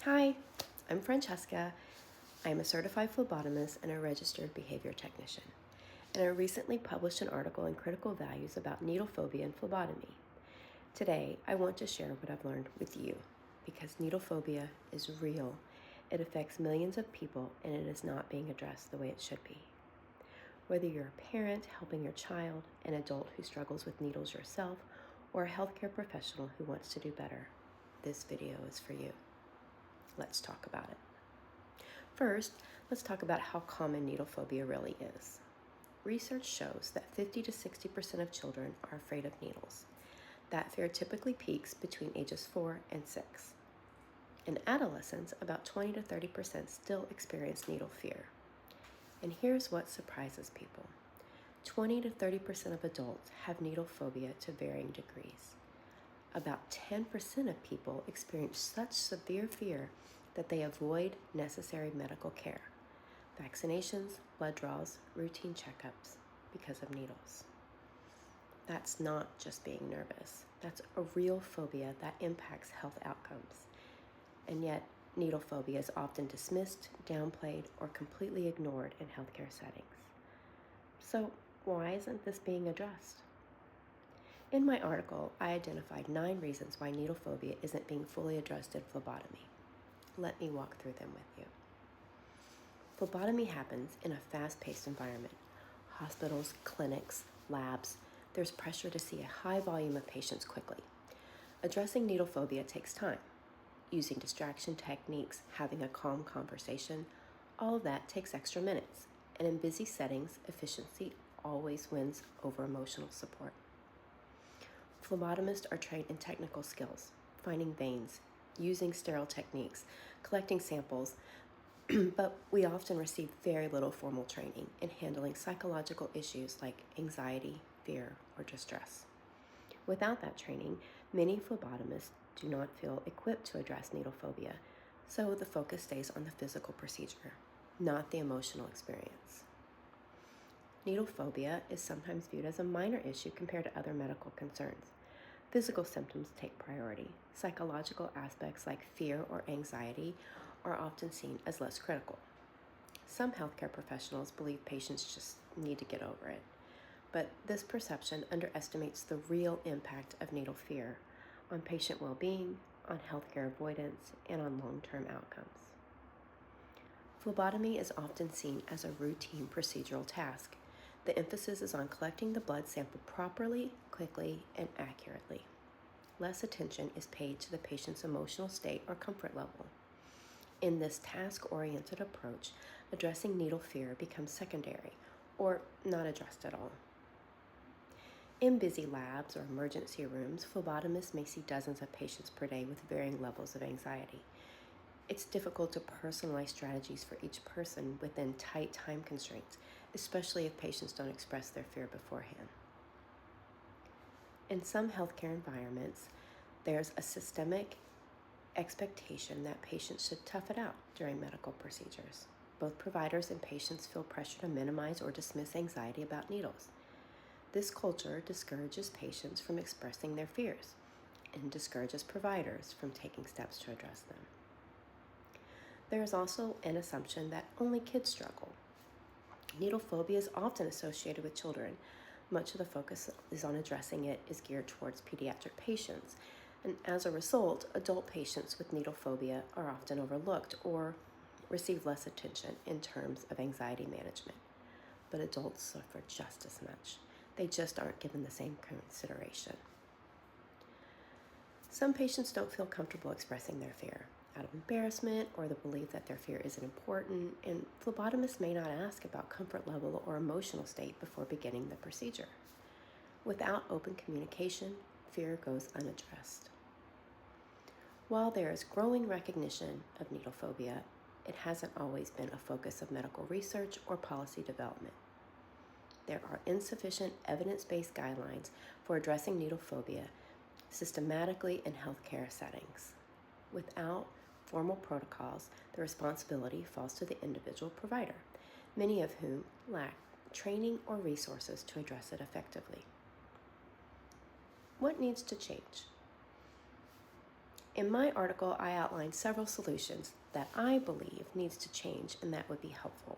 Hi, I'm Franchesca. I'm a certified phlebotomist and a registered behavior technician. And I recently published an article in Critical Values about needle phobia and phlebotomy. Today, I want to share what I've learned with you because needle phobia is real. It affects millions of people and it is not being addressed the way it should be. Whether you're a parent helping your child, an adult who struggles with needles yourself, or a healthcare professional who wants to do better, this video is for you. Let's talk about it. First, let's talk about how common needle phobia really is. Research shows that 50 to 60% of children are afraid of needles. That fear typically peaks between ages 4 and 6. In adolescents, about 20 to 30% still experience needle fear. And here's what surprises people. 20 to 30% of adults have needle phobia to varying degrees. About 10% of people experience such severe fear that they avoid necessary medical care, vaccinations, blood draws, routine checkups because of needles. That's not just being nervous. That's a real phobia that impacts health outcomes. And yet, needle phobia is often dismissed, downplayed, or completely ignored in healthcare settings. So, why isn't this being addressed? In my article, I identified 9 reasons why needle phobia isn't being fully addressed in phlebotomy. Let me walk through them with you. Phlebotomy happens in a fast-paced environment. Hospitals, clinics, labs, there's pressure to see a high volume of patients quickly. Addressing needle phobia takes time. Using distraction techniques, having a calm conversation, all of that takes extra minutes. And in busy settings, efficiency always wins over emotional support. Phlebotomists are trained in technical skills, finding veins, using sterile techniques, collecting samples, but we often receive very little formal training in handling psychological issues like anxiety, fear, or distress. Without that training, many phlebotomists do not feel equipped to address needle phobia, so the focus stays on the physical procedure, not the emotional experience. Needle phobia is sometimes viewed as a minor issue compared to other medical concerns. Physical symptoms take priority. Psychological aspects like fear or anxiety are often seen as less critical. Some healthcare professionals believe patients just need to get over it, but this perception underestimates the real impact of needle fear on patient well-being, on healthcare avoidance, and on long-term outcomes. Phlebotomy is often seen as a routine procedural task. The emphasis is on collecting the blood sample properly, quickly, and accurately. Less attention is paid to the patient's emotional state or comfort level. In this task-oriented approach, addressing needle fear becomes secondary or not addressed at all. In busy labs or emergency rooms, phlebotomists may see dozens of patients per day with varying levels of anxiety. It's difficult to personalize strategies for each person within tight time constraints, especially if patients don't express their fear beforehand. In some healthcare environments, there's a systemic expectation that patients should tough it out during medical procedures. Both providers and patients feel pressure to minimize or dismiss anxiety about needles. This culture discourages patients from expressing their fears and discourages providers from taking steps to address them. There is also an assumption that only kids struggle. Needle phobia is often associated with children. Much of the focus is on addressing it is geared towards pediatric patients, and as a result, adult patients with needle phobia are often overlooked or receive less attention in terms of anxiety management. But adults suffer just as much. They just aren't given the same consideration. Some patients don't feel comfortable expressing their fear out of embarrassment or the belief that their fear isn't important, and phlebotomists may not ask about comfort level or emotional state before beginning the procedure. Without open communication, fear goes unaddressed. While there is growing recognition of needle phobia, it hasn't always been a focus of medical research or policy development. There are insufficient evidence-based guidelines for addressing needle phobia systematically in healthcare settings. Without formal protocols, the responsibility falls to the individual provider, many of whom lack training or resources to address it effectively. What needs to change? In my article, I outlined several solutions that I believe needs to change and that would be helpful.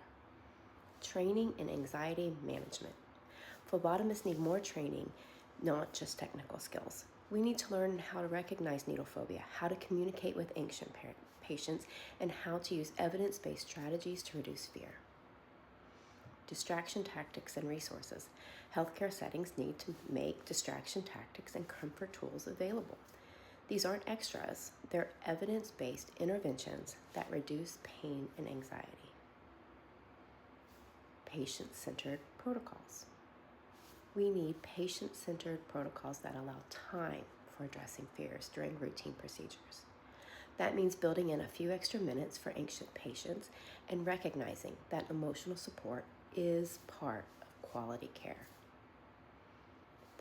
Training in anxiety management. Phlebotomists need more training, not just technical skills. We need to learn how to recognize needle phobia, how to communicate with anxious patients, and how to use evidence-based strategies to reduce fear. Distraction tactics and resources. Healthcare settings need to make distraction tactics and comfort tools available. These aren't extras, they're evidence-based interventions that reduce pain and anxiety. Patient-centered protocols. We need patient-centered protocols that allow time for addressing fears during routine procedures. That means building in a few extra minutes for anxious patients and recognizing that emotional support is part of quality care.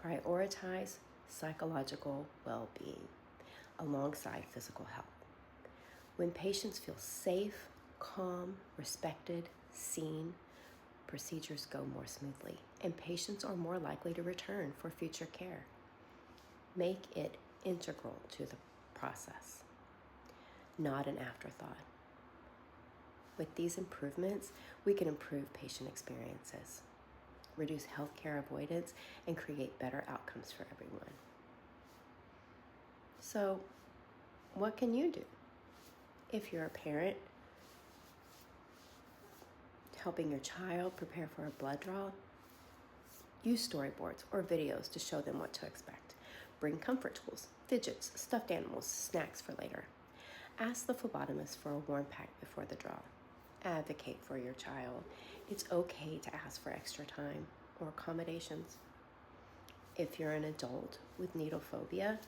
Prioritize psychological well-being alongside physical health. When patients feel safe, calm, respected, seen, procedures go more smoothly, and patients are more likely to return for future care. Make it integral to the process, not an afterthought. With these improvements, we can improve patient experiences, reduce healthcare avoidance, and create better outcomes for everyone. So, what can you do? If you're a parent, helping your child prepare for a blood draw, use storyboards or videos to show them what to expect. Bring comfort tools, fidgets, stuffed animals, snacks for later. Ask the phlebotomist for a warm pack before the draw. Advocate for your child. It's okay to ask for extra time or accommodations. If you're an adult with needle phobia,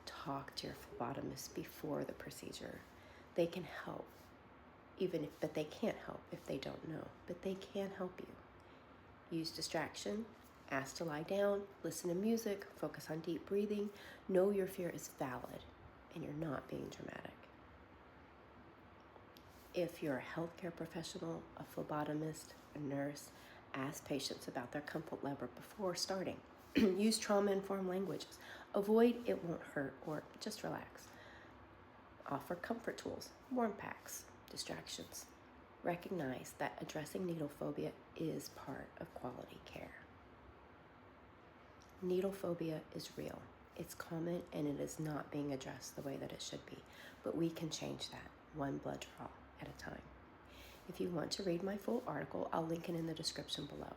talk to your phlebotomist before the procedure. They can help, but they can't help if they don't know, but they can help you. Use distraction, ask to lie down, listen to music, focus on deep breathing. Know your fear is valid and you're not being dramatic. If you're a healthcare professional, a phlebotomist, a nurse, ask patients about their comfort level before starting. Use trauma-informed languages. Avoid "it won't hurt" or "just relax." Offer comfort tools, warm packs, distractions. Recognize that addressing needle phobia is part of quality care. Needle phobia is real. It's common and it is not being addressed the way that it should be, but we can change that one blood draw at a time. If you want to read my full article, I'll link it in the description below.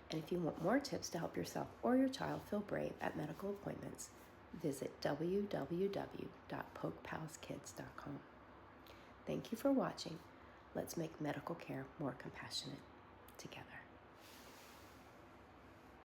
And if you want more tips to help yourself or your child feel brave at medical appointments, visit www.pokepalskids.com. Thank you for watching. Let's make medical care more compassionate together.